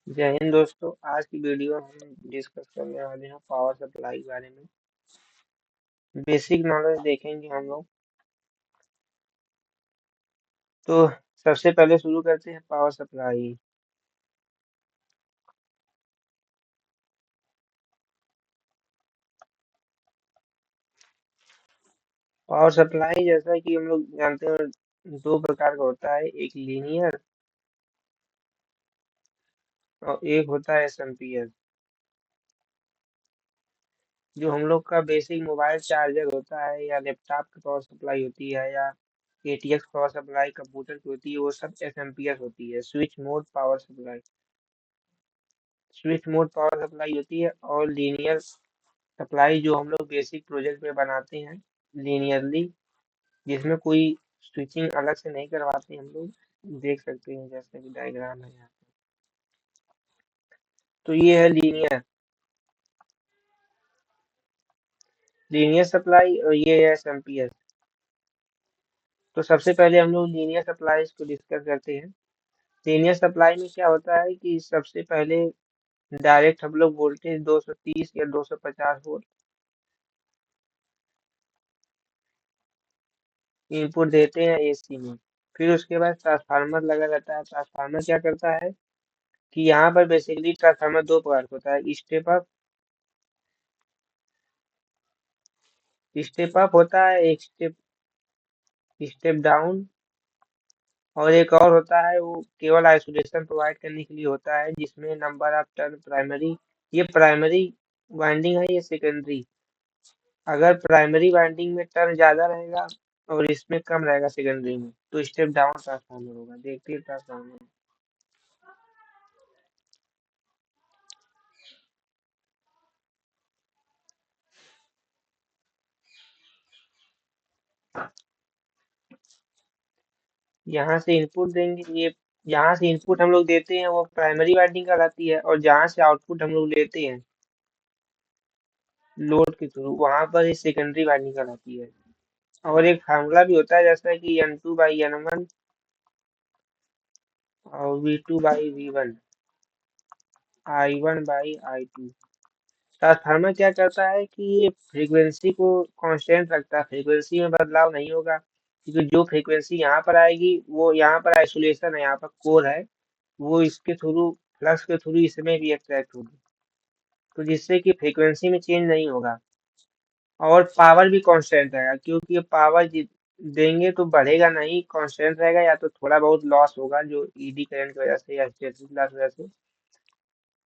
जय हिंद दोस्तों। आज की वीडियो हम डिस्कस करने वाले हैं पावर सप्लाई के बारे में। बेसिक नॉलेज देखेंगे हम लोग। तो सबसे पहले शुरू करते हैं पावर सप्लाई। पावर सप्लाई जैसा कि हम लोग जानते हैं दो प्रकार का होता है, एक लीनियर और एक होता है एसएमपीएस। जो हम लोग का बेसिक मोबाइल चार्जर होता है या लैपटॉप की पावर सप्लाई होती है या एटीएक्स पावर सप्लाई कंप्यूटर की होती है, वो सब एसएमपीएस होती है, switch mode power supply. Switch mode power supply होती है और लीनियर सप्लाई जो हम लोग बेसिक प्रोजेक्ट में बनाते हैं लीनियरली, जिसमें कोई स्विचिंग अलग से नहीं करवाते हम लोग। देख सकते हैं जैसे कि डायग्राम है यहाँ पे। तो ये है लीनियर लीनियर सप्लाई और ये है एसएमपीएस। तो सबसे पहले हम लोग लीनियर सप्लाई को डिस्कस करते हैं। लीनियर सप्लाई में क्या होता है कि सबसे पहले डायरेक्ट हम लोग वोल्टेज 230 या 250 वोल्ट इनपुट देते हैं एसी में। फिर उसके बाद ट्रांसफार्मर लगा रहता है। ट्रांसफार्मर क्या करता है कि यहाँ पर बेसिकली ट्रांसफार्मर दो प्रकार का होता है, स्टेप अप होता है, एक स्टेप स्टेप डाउन, और एक और होता है वो केवल आइसोलेशन प्रोवाइड करने के लिए होता है, जिसमें नंबर ऑफ टर्न प्राइमरी। ये प्राइमरी वाइंडिंग है, ये सेकेंडरी। अगर प्राइमरी वाइंडिंग में टर्न ज्यादा रहेगा और इसमें कम रहेगा सेकेंडरी में, तो स्टेप डाउन ट्रांसफार्मर होगा। देखते हैं ट्रांसफार्मर। यहाँ से इनपुट देंगे, ये यहाँ से इनपुट हम लोग देते हैं वो प्राइमरी वाइंडिंग कहलाती है, और जहाँ से आउटपुट हम लोग लेते हैं लोड के थ्रू, वहां पर ये सेकेंडरी वाइंडिंग कहलाती है। और एक फार्मूला भी होता है जैसा कि N2/N1 और V2/V1, I1/I2। ट्रांसफार्मर क्या करता है कि ये फ्रीक्वेंसी को कांस्टेंट रखता है, फ्रीक्वेंसी में बदलाव नहीं होगा, क्योंकि जो फ्रीक्वेंसी यहाँ पर आएगी वो यहाँ पर आइसोलेशन है, यहाँ पर कोर है, वो इसके थ्रू फ्लक्स के थ्रू इसमें भी अट्रैक्ट होगी, तो जिससे कि फ्रीक्वेंसी में चेंज नहीं होगा। और पावर भी कांस्टेंट रहेगा, क्योंकि ये पावर देंगे तो बढ़ेगा नहीं, कांस्टेंट रहेगा, या तो थोड़ा बहुत लॉस होगा जो ईडी करंट की वजह से या हिस्टैरिसीस लॉस की वजह से।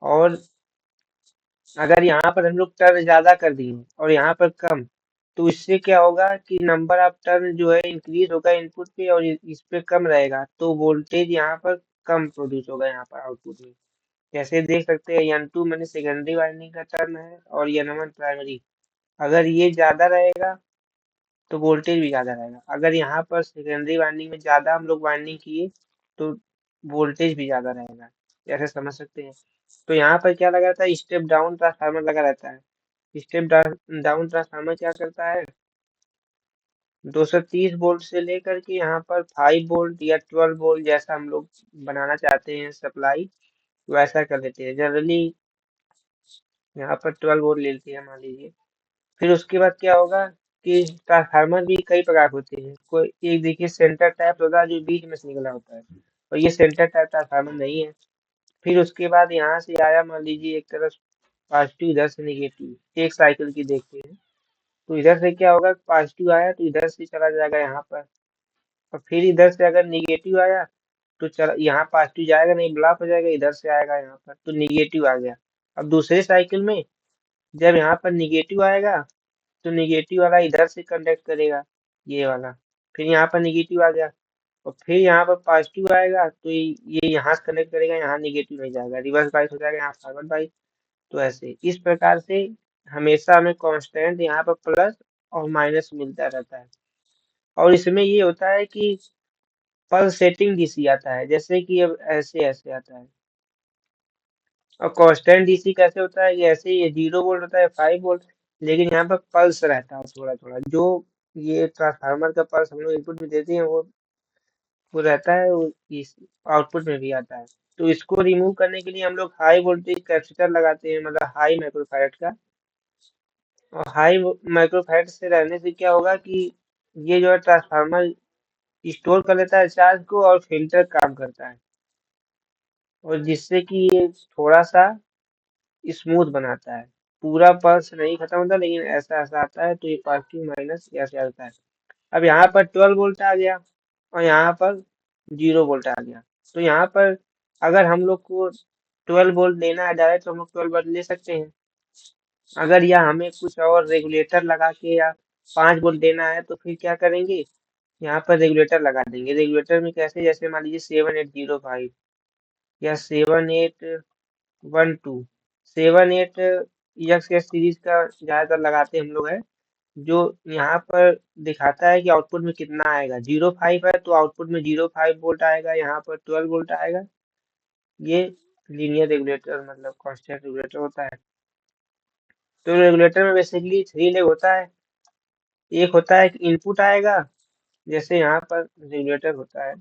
और अगर यहाँ पर हम लोग टर्न ज्यादा कर दिए और यहाँ पर कम, तो इससे क्या होगा कि नंबर ऑफ टर्न जो है इंक्रीज होगा इनपुट पे, और इस पे कम रहेगा, तो वोल्टेज यहाँ पर कम प्रोड्यूस होगा यहाँ पर आउटपुट में। जैसे देख सकते हैं N2 मैंने सेकेंडरी वाइंडिंग का टर्न है और N1 प्राइमरी। अगर ये ज्यादा रहेगा तो वोल्टेज भी ज्यादा रहेगा। अगर यहाँ पर सेकेंडरी वाइंडिंग में ज्यादा हम लोग वाइंडिंग किए तो वोल्टेज भी ज्यादा रहेगा। ऐसे समझ सकते हैं। तो यहाँ पर क्या लगा रहता है, स्टेप डाउन ट्रांसफार्मर लगा रहता है। स्टेप डाउन ट्रांसफार्मर क्या करता है, 230 वोल्ट से लेकर के यहाँ पर 5 वोल्ट या 12 वोल्ट, जैसा हम लोग बनाना चाहते हैं सप्लाई, वैसा कर देते हैं। जनरली यहाँ पर 12 वोल्ट ले लेते हैं मान लीजिए। फिर उसके बाद क्या होगा कि ट्रांसफार्मर भी कई प्रकार के होते हैं। कोई एक देखिए सेंटर टाइप होता है जो बीच में से निकला होता है, और ये सेंटर टाइप ट्रांसफार्मर नहीं है। फिर उसके बाद यहाँ से आया मान लीजिए एक तरफ पॉजिटिव, इधर से निगेटिव, एक साइकिल की देखते हैं। तो इधर से क्या होगा, पॉजिटिव आया तो इधर से चला जाएगा यहाँ पर, और फिर इधर से अगर निगेटिव आया तो चला यहाँ पॉजिटिव जाएगा नहीं, ब्लॉक हो जाएगा, इधर से आएगा यहाँ पर तो निगेटिव आ गया। अब दूसरे साइकिल में जब यहाँ पर निगेटिव आएगा तो निगेटिव वाला इधर से कंडक्ट करेगा, ये वाला। फिर यहाँ पर निगेटिव आ गया, और फिर यहाँ पर पॉजिटिव आएगा तो ये यहाँ से कनेक्ट करेगा, यहाँ निगेटिव नहीं जाएगा, रिवर्स बाइस हो जाएगा, यहाँ फॉरवर्ड बाइस। तो ऐसे इस प्रकार से हमेशा हमें कांस्टेंट यहाँ पर प्लस और माइनस मिलता रहता है। और इसमें ये होता है कि पल्सेटिंग डीसी आता है, जैसे कि अब ऐसे ऐसे आता है। और कांस्टेंट डीसी कैसे होता है, कि ऐसे ये 0 वोल्ट होता है, 5 वोल्ट, लेकिन यहाँ पर पल्स रहता है थोड़ा थोड़ा। जो ये ट्रांसफार्मर का पल्स हम लोग इनपुट में देते हैं वो रहता है, वो इस आउटपुट में भी आता है। तो इसको रिमूव करने के लिए हम लोग हाई वोल्टेज कैपेसिटर लगाते हैं, मतलब हाई माइक्रोफैराड का। और हाई माइक्रोफैराड से रहने से क्या होगा कि ये जो है ट्रांसफार्मर स्टोर कर लेता है चार्ज को और फिल्टर काम करता है, और जिससे कि ये थोड़ा सा स्मूथ बनाता है। पूरा पल्स नहीं खत्म होता, लेकिन ऐसा ऐसा आता है, तो ये पॉजिटिव माइनस ऐसे आता है। अब यहाँ पर 12 वोल्ट आ गया और यहाँ पर 0 वोल्ट आ गया। तो यहाँ पर अगर हम लोग को 12 वोल्ट लेना है डायरेक्ट, तो हम लोग 12 वोल्ट ले सकते हैं। अगर या हमें कुछ और रेगुलेटर लगा के या 5 वोल्ट देना है, तो फिर क्या करेंगे, यहाँ पर रेगुलेटर लगा देंगे। रेगुलेटर में कैसे, जैसे मान लीजिए 7805 या 7812, 78 सीरीज का ज्यादातर लगाते हम लोग है, जो यहाँ पर दिखाता है कि आउटपुट में कितना आएगा। 05 है तो आउटपुट में 05 वोल्ट आएगा, यहाँ पर 12 वोल्ट आएगा। ये लीनियर रेगुलेटर मतलब कांस्टेंट रेगुलेटर होता है। तो रेगुलेटर में बेसिकली 3 लेग होता है। एक होता है कि इनपुट आएगा, जैसे यहाँ पर रेगुलेटर होता है,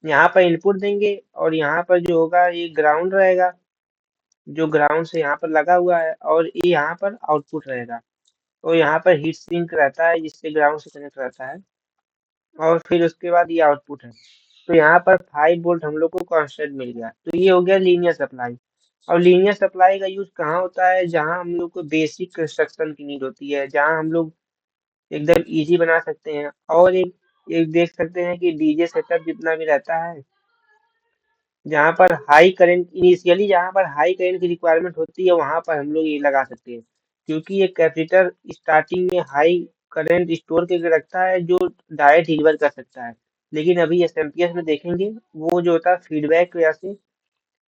यहाँ पर इनपुट देंगे और यहाँ पर जो होगा ये ग्राउंड रहेगा, जो ग्राउंड से यहाँ पर लगा हुआ है, और ये यहाँ पर आउटपुट रहेगा। तो यहाँ पर हीट सिंक रहता है जिससे ग्राउंड से कनेक्ट रहता है, और फिर उसके बाद ये आउटपुट है। तो यहाँ पर 5 वोल्ट हम लोग को कांस्टेंट मिल गया। तो ये हो गया लीनियर सप्लाई। और लीनियर सप्लाई का यूज कहाँ होता है, जहाँ हम लोग को बेसिक कंस्ट्रक्शन की नीड होती है, जहाँ हम लोग एकदम इजी बना सकते हैं। और एक देख सकते हैं कि डीजे सेटअप जितना भी रहता है, जहाँ पर हाई करंट इनिशियली, जहाँ पर हाई करंट की रिक्वायरमेंट होती है, वहां पर हम लोग ये लगा सकते हैं, क्योंकि ये कैपेसिटर स्टार्टिंग में हाई करंट स्टोर करके रखता है, जो डायरेक्ट डिलीवर कर सकता है। लेकिन अभी एसएमपीएस में देखेंगे, वो जो होता है फीडबैक की वजह से,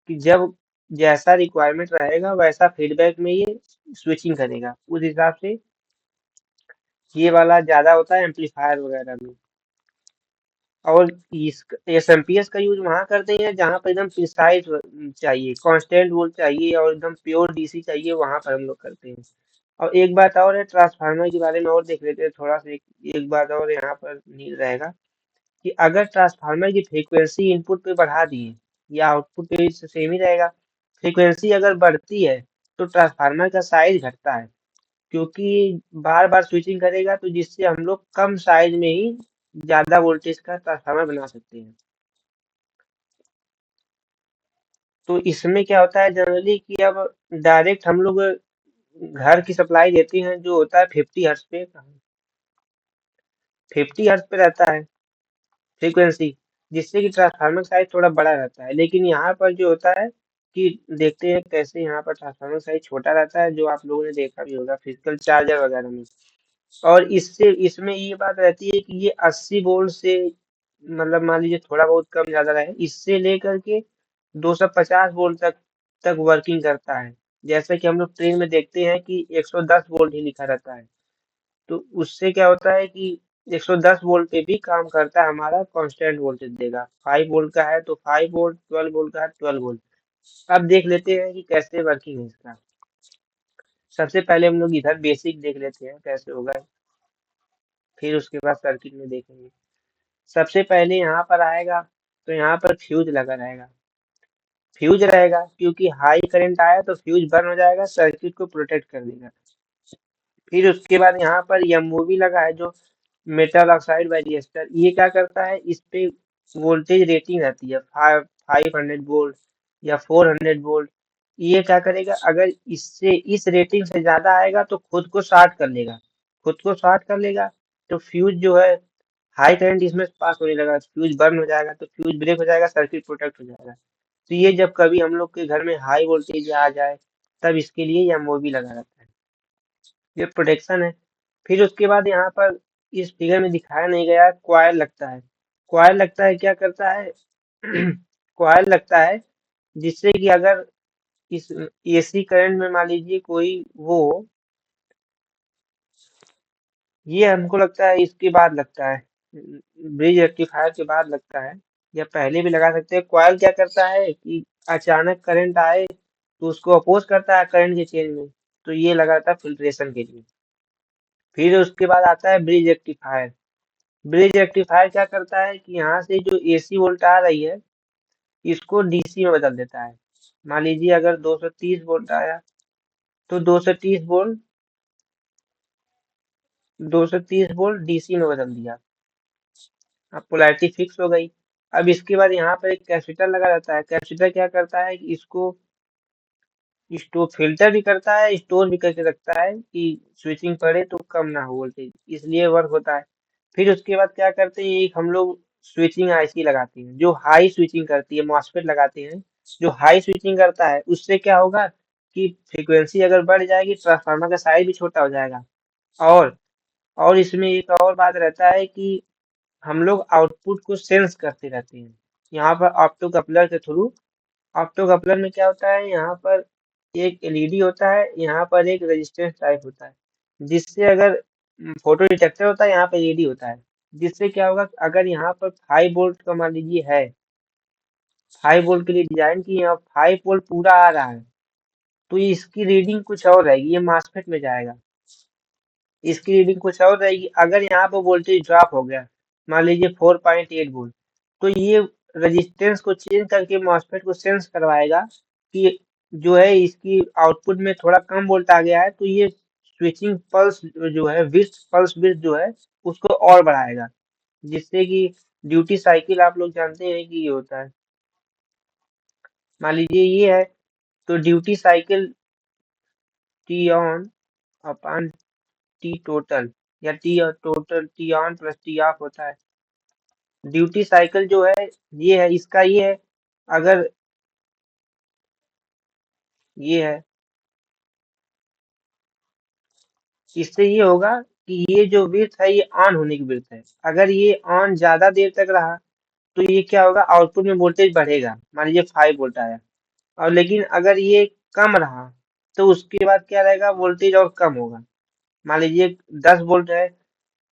कि जब जैसा रिक्वायरमेंट रहेगा वैसा फीडबैक में ये स्विचिंग करेगा, उस हिसाब से ये वाला ज्यादा होता है एम्पलीफायर वगैरह में। और इस एसएमपीएस का यूज वहां करते हैं जहां पर एकदम प्रिसाइज चाहिए, कांस्टेंट वोल्ट चाहिए और एकदम प्योर डीसी चाहिए, वहां पर हम लोग करते हैं। और एक बात और है, ट्रांसफार्मर के बारे में और देख लेते हैं थोड़ा सा। एक बात और यहाँ पर नीड रहेगा कि अगर ट्रांसफार्मर की फ्रीक्वेंसी इनपुट पे बढ़ा दिए या आउटपुट पे सेम ही रहेगा, फ्रीक्वेंसी अगर बढ़ती है तो ट्रांसफार्मर का साइज घटता है, क्योंकि बार बार स्विचिंग करेगा, तो जिससे हम लोग कम साइज में ही ज्यादा वोल्टेज का ट्रांसफार्मर बना सकते हैं। तो इसमें क्या होता है जनरली कि अब डायरेक्ट हम लोग घर की सप्लाई देते हैं, जो होता है 50 हर्ट्ज पे, 50 हर्ट्ज पे रहता है फ्रीक्वेंसी, जिससे कि ट्रांसफार्मर साइज थोड़ा बड़ा रहता है। लेकिन यहाँ पर जो होता है कि देखते हैं कैसे यहाँ पर ट्रांसफार्मर साइज छोटा रहता है, जो आप लोगों ने देखा भी होगा फिजिकल चार्जर वगैरह में। और इससे इसमें ये बात रहती है कि ये 80 वोल्ट से, मतलब मान लीजिए थोड़ा बहुत कम ज्यादा रहे, इससे लेकर के 250 वोल्ट तक वर्किंग करता है। जैसे कि हम लोग ट्रेन में देखते हैं कि 110 वोल्ट ही लिखा रहता है। तो उससे क्या होता है कि 110 वोल्ट पे भी काम करता है, हमारा कांस्टेंट वोल्टेज देगा। 5 वोल्ट का है तो 5 वोल्ट, 12 वोल्ट का है 12 वोल्ट। अब देख लेते हैं कि कैसे वर्किंग है इसका। सबसे पहले हम लोग इधर बेसिक देख लेते हैं कैसे होगा, फिर उसके बाद सर्किट में देखेंगे। सबसे पहले यहाँ पर आएगा, तो यहाँ पर फ्यूज लगा रहेगा। फ्यूज रहेगा क्योंकि हाई करंट आया तो फ्यूज बर्न हो जाएगा, सर्किट को प्रोटेक्ट कर देगा। फिर उसके बाद यहाँ पर एमओवी लगा है, जो मेटल ऑक्साइड बाइरिएस्टर। ये क्या करता है, इस पे वोल्टेज रेटिंग रहती है 500 वोल्ट या 400 वोल्ट। ये क्या करेगा, अगर इससे इस रेटिंग से ज्यादा आएगा तो खुद को शॉर्ट कर लेगा, खुद को शॉर्ट कर लेगा। तो फ्यूज जो है, हाई करंट इसमें पास होने लगा, फ्यूज बर्न हो जाएगा, तो फ्यूज ब्रेक हो जाएगा, सर्किट प्रोटेक्ट हो जाएगा। तो ये जब कभी हम लोग के घर में हाई वोल्टेज आ जाए, तब इसके लिए यह एमओवी लगा रहता है, ये प्रोटेक्शन है। फिर उसके बाद यहाँ पर इस फिगर में दिखाया नहीं गया, कॉइल लगता है। कॉइल लगता है, क्या करता है कॉइल लगता है जिससे कि अगर इस एसी करंट में मान लीजिए कोई वो, ये हमको लगता है इसके बाद लगता है, ब्रिज रेक्टिफायर के बाद लगता है, या पहले भी लगा सकते हैं। कॉइल क्या करता है कि अचानक करंट आए तो उसको अपोज करता है करंट के चेंज में, तो ये लगाता है फिल्ट्रेशन के लिए। फिर उसके बाद आता है ब्रिज रेक्टिफायर। ब्रिज रेक्टिफायर क्या करता है कि यहाँ से जो एसी वोल्ट आ रही है, इसको डीसी में बदल देता है। मान लीजिए अगर 230 वोल्ट आया तो 230 वोल्ट डीसी में बदल दिया। अब पोलैरिटी फिक्स हो गई। अब इसके बाद यहाँ पर एक कैपेसिटर लगा रहता है। कैपेसिटर क्या करता है कि इसको स्टोर फिल्टर भी करता है, स्टोर भी करके रखता है कि स्विचिंग पड़े तो कम ना हो वोल्टेज, इसलिए वर्क होता है। फिर उसके बाद क्या करते हैं, एक हम लोग स्विचिंग आईसी लगाते हैं जो हाई स्विचिंग करती है, मॉसफेट लगाते हैं जो हाई स्विचिंग करता है। उससे क्या होगा कि फ्रीक्वेंसी अगर बढ़ जाएगी, ट्रांसफार्मर का साइज भी छोटा हो जाएगा। और और इसमें एक और बात रहता है कि हम लोग आउटपुट को सेंस करते रहते हैं। यहाँ पर ऑप्टो कपलर के थ्रू, ऑप्टो कपलर में क्या होता है, यहाँ पर एक एलईडी होता है, यहाँ पर एक रेजिस्टेंस टाइप होता है, जिससे अगर फोटो डिटेक्टर होता है, यहाँ पर एलईडी होता है। जिससे क्या होगा, अगर यहाँ पर 5 वोल्ट का मान लीजिए है, 5 वोल्ट के लिए डिजाइन की, यहाँ 5 वोल्ट पूरा आ रहा है, तो इसकी रीडिंग कुछ और रहेगी, ये मासफेट में जाएगा, इसकी रीडिंग कुछ और रहेगी। अगर यहाँ पर वोल्टेज ड्रॉप हो गया, मान लीजिए 4.8 वोल्ट, तो ये रेजिस्टेंस को चेंज करके मॉसफेट को सेंस करवाएगा कि जो है इसकी आउटपुट में थोड़ा कम वोल्ट आ गया है, तो ये स्विचिंग पल्स जो है विड्थ, पल्स विड्थ जो है उसको और बढ़ाएगा। जिससे कि ड्यूटी साइकिल आप लोग जानते हैं कि ये होता है, मान लीजिए ये है, तो duty cycle T on upon T total, या T total T on plus T off होता है। ड्यूटी साइकिल जो है ये है, इसका ये है, अगर ये है, इससे ये होगा कि ये जो विड्थ है ये ऑन होने की विड्थ है। अगर ये ऑन ज्यादा देर तक रहा तो ये क्या होगा, आउटपुट में वोल्टेज बढ़ेगा, मान लीजिए 5 वोल्ट आया। और लेकिन अगर ये कम रहा तो उसके बाद क्या रहेगा, वोल्टेज और कम होगा। मान लीजिए 10 वोल्ट है,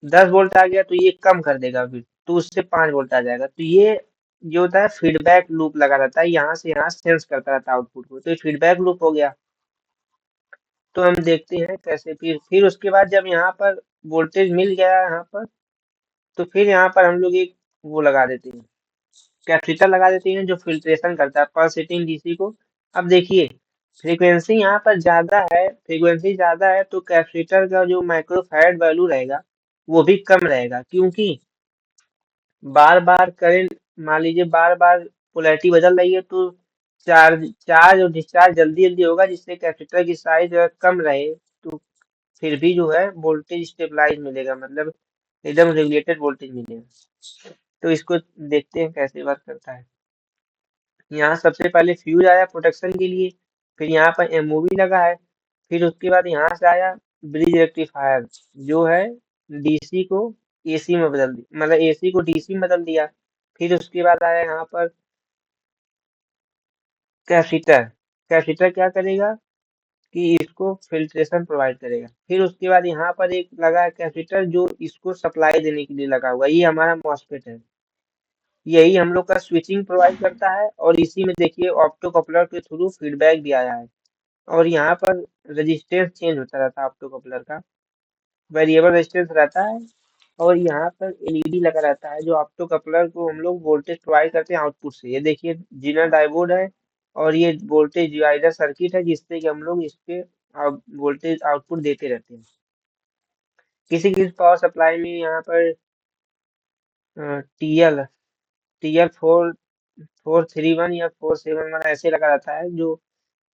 10 वोल्ट आ गया तो ये कम कर देगा फिर, तो उससे 5 वोल्ट आ जाएगा। तो ये जो होता है फीडबैक लूप लगा रहता है, यहाँ से यहाँ सेंस करता रहता है आउटपुट को, तो ये फीडबैक लूप हो गया। तो हम देखते हैं कैसे, फिर उसके बाद जब यहाँ पर वोल्टेज मिल गया यहाँ पर, तो फिर यहाँ पर हम लोग एक वो लगा देते हैं, कैपेसिटर लगा देते हैं जो फिल्ट्रेशन करता है पल्सेटिंग डीसी को। अब देखिए, फ्रीक्वेंसी यहाँ पर ज्यादा है, फ्रीक्वेंसी ज्यादा है तो कैपेसिटर का जो माइक्रोफैराड वैल्यू रहेगा वो भी कम रहेगा, क्योंकि बार बार करंट, मान लीजिए बार बार पोलैरिटी बदल रही है, तो चार्ज चार्ज और डिस्चार्ज जल्दी जल्दी होगा, जिससे कैपेसिटर की साइज अगर कम रहे तो फिर भी जो है वोल्टेज स्टेबलाइज मिलेगा, मतलब एकदम रेगुलेटेड वोल्टेज मिलेगा। तो इसको देखते हैं कैसे वर्क करता है। यहाँ सबसे पहले फ्यूज आया प्रोटेक्शन के लिए, फिर यहाँ पर एमओवी लगा है, फिर उसके बाद यहाँ से आया ब्रिज रेक्टिफायर जो है डीसी को एसी में बदल दिया, मतलब एसी को डीसी में बदल दिया। फिर उसके बाद आया यहाँ पर कैपेसिटर, कैपेसिटर क्या करेगा कि इसको फिल्ट्रेशन प्रोवाइड करेगा। फिर उसके बाद यहाँ पर एक लगा है कैपेसिटर जो इसको सप्लाई देने के लिए लगा हुआ है, ये हमारा मॉसफेट है, यही हम लोग का स्विचिंग प्रोवाइड करता है। और इसी में देखिए ऑप्टो कपलर के थ्रू फीडबैक भी आया है, और यहाँ पर रेजिस्टेंस चेंज होता रहता है, ऑप्टो कपलर का वेरिएबल रेजिस्टेंस रहता है। और यहाँ पर एलईडी लगा रहता है जो ऑप्टो कपलर को हम लोग वोल्टेज प्रोवाइड करते हैं आउटपुट से। ये देखिए जीनर डायोड है, और ये वोल्टेज डिवाइडर सर्किट है, जिससे कि हम लोग इसके वोल्टेज आउटपुट देते रहते हैं। किसी किसी पावर सप्लाई में यहाँ पर टीएल टीएल 431 या 471 ऐसे लगा रहता है, जो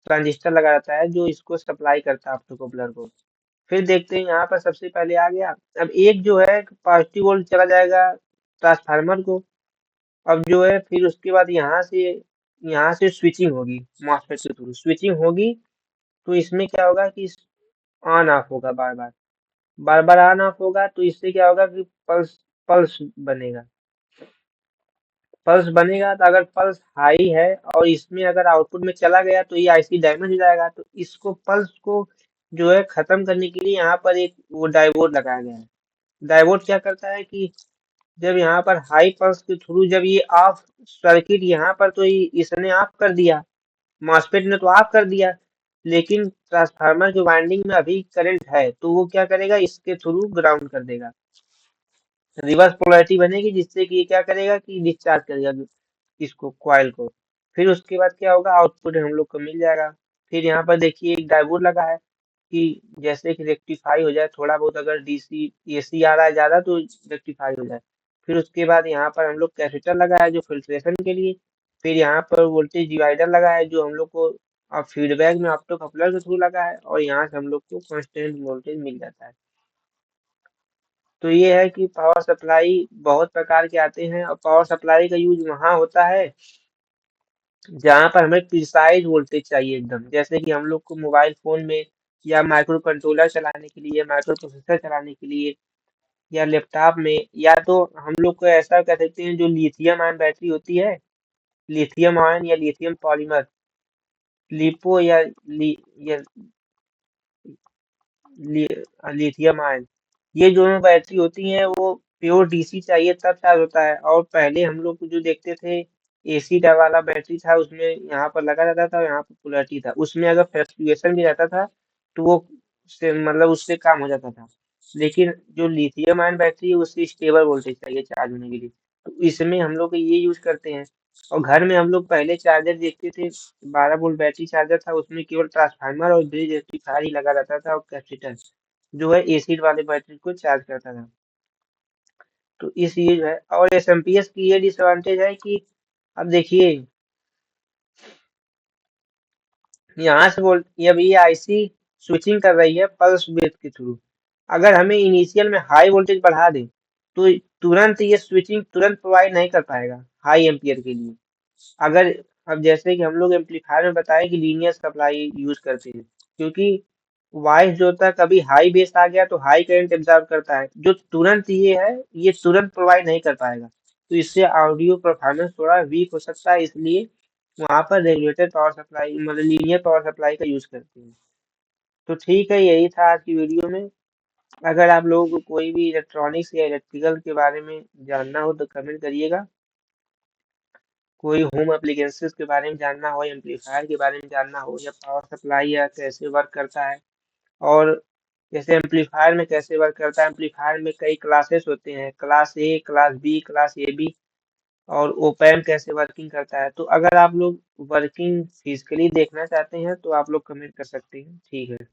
ट्रांजिस्टर लगा रहता है जो इसको सप्लाई करता है ऑप्टो कपलर को। फिर देखते हैं यहाँ पर सबसे पहले आ गया, अब एक जो है पॉजिटिव वोल्ट चला जाएगा ट्रांसफार्मर को। अब जो है फिर उसके बाद यहाँ से स्विचिंग होगी, मॉसफेट के थ्रू स्विचिंग होगी। तो इसमें क्या होगा कि ऑन ऑफ होगा, बार बार बार बार ऑन ऑफ होगा, तो इससे क्या होगा कि पल्स पल्स बनेगा, पल्स बनेगा। तो अगर पल्स हाई है और इसमें अगर आउटपुट में चला गया तो ये आईसी डैमेज हो जाएगा। तो इसको पल्स को जो है खत्म करने के लिए यहाँ पर एक वो डायोड लगाया गया है। डायोड क्या करता है कि जब यहाँ पर हाई पल्स के थ्रू जब ये ऑफ सर्किट, यहाँ पर तो इसने ऑफ कर दिया, मॉसफेट ने तो ऑफ कर दिया, लेकिन ट्रांसफार्मर के वाइंडिंग में अभी करंट है, तो वो क्या करेगा, इसके थ्रू ग्राउंड कर देगा, रिवर्स पोलैरिटी बनेगी, जिससे कि ये क्या करेगा कि डिस्चार्ज करेगा इसको, कॉइल को। फिर उसके बाद क्या होगा, आउटपुट हम लोग को मिल जाएगा। फिर यहाँ पर देखिए एक डायोड लगा है कि जैसे कि रेक्टिफाई हो जाए थोड़ा बहुत, अगर डीसी एसी आ रहा है ज्यादा तो रेक्टिफाई हो जाए। फिर उसके बाद यहाँ पर हम लोग कैपेसिटर लगा है जो फिल्ट्रेशन के लिए। फिर यहाँ पर वोल्टेज डिवाइडर लगा है जो हम लोग को अब फीडबैक में ऑप्टो कपलर के थ्रू लगा है, और यहाँ से हम लोग को कांस्टेंट वोल्टेज मिल जाता है। तो ये है कि पावर सप्लाई बहुत प्रकार के आते हैं, और पावर सप्लाई का यूज वहाँ होता है जहाँ पर हमें प्रिसाइज वोल्टेज चाहिए एकदम, जैसे कि हम लोग को मोबाइल फोन में, या माइक्रो कंट्रोलर चलाने के लिए, माइक्रो प्रोसेसर चलाने के लिए, या लैपटॉप में, या तो हम लोग को ऐसा कह सकते हैं जो लिथियम आयन बैटरी होती है, लिथियम आयन या लिथियम पॉलीमर, लिपो या लि, लिथियम आयन, ये दोनों बैटरी होती हैं, वो प्योर डीसी चाहिए तब चार्ज होता है। और पहले हम लोग जो देखते थे एसी वाला बैटरी था, उसमें यहाँ पर लगा रहता था, यहाँ पर पोलैरिटी था, उसमें अगर फ्लक्चुएशन भी रहता था तो वो से मतलब उससे काम हो जाता था। लेकिन जो लिथियम आयन बैटरी है उससे स्टेबल वोल्टेज चाहिए चार्ज होने के लिए, तो इसमें हम लोग ये यूज करते हैं। और घर में हम लोग पहले चार्जर देखते थे, 12 वोल्ट बैटरी चार्जर था, उसमें केवल ट्रांसफार्मर और ब्रिज रेक्टिफायर ही लगा रहता था, और कैपेसिटर जो है एसिड वाले बैटरी को चार्ज करता था। तो इस ये जो है, और एसएमपीएस की ये डिसएडवांटेज है कि अब देखिए यहाँ से बोल, अब ये आईसी स्विचिंग कर रही है पल्स विड्थ के थ्रू। अगर हमें इनिशियल में हाई वोल्टेज बढ़ा दे तो तुरंत ये स्विचिंग तुरंत प्रोवाइड नहीं कर पाएगा हाई एम्पियर के लिए। अगर अब जैसे कि हम लोग एम्पलीफायर में बताए कि लीनियर सप्लाई यूज करते हैं, क्योंकि वॉइस जो होता है कभी हाई बेस आ गया तो हाई करंट एब्जॉर्ब करता है, जो तुरंत ये है ये तुरंत प्रोवाइड नहीं कर पाएगा, तो इससे ऑडियो परफॉर्मेंस थोड़ा वीक हो सकता है, इसलिए वहां पर रेगुलेटेड पावर सप्लाई मतलब लीनियर पावर सप्लाई का यूज करते हैं। तो ठीक है, यही था आज की वीडियो में। अगर आप लोगों को कोई भी इलेक्ट्रॉनिक्स या इलेक्ट्रिकल के बारे में जानना हो तो कमेंट करिएगा। कोई होम एप्लीकेशंस के बारे में जानना हो, एम्पलीफायर के बारे में जानना हो, या पावर सप्लाई या कैसे वर्क करता है, और जैसे एम्पलीफायर में कैसे वर्क करता है, एम्पलीफायर में कई क्लासेस होते हैं, class A, class B, class A B, और ओपैम्प कैसे वर्किंग करता है। तो अगर आप लोग वर्किंग फिजिकली देखना चाहते हैं तो आप लोग कमेंट कर सकते हैं। ठीक है।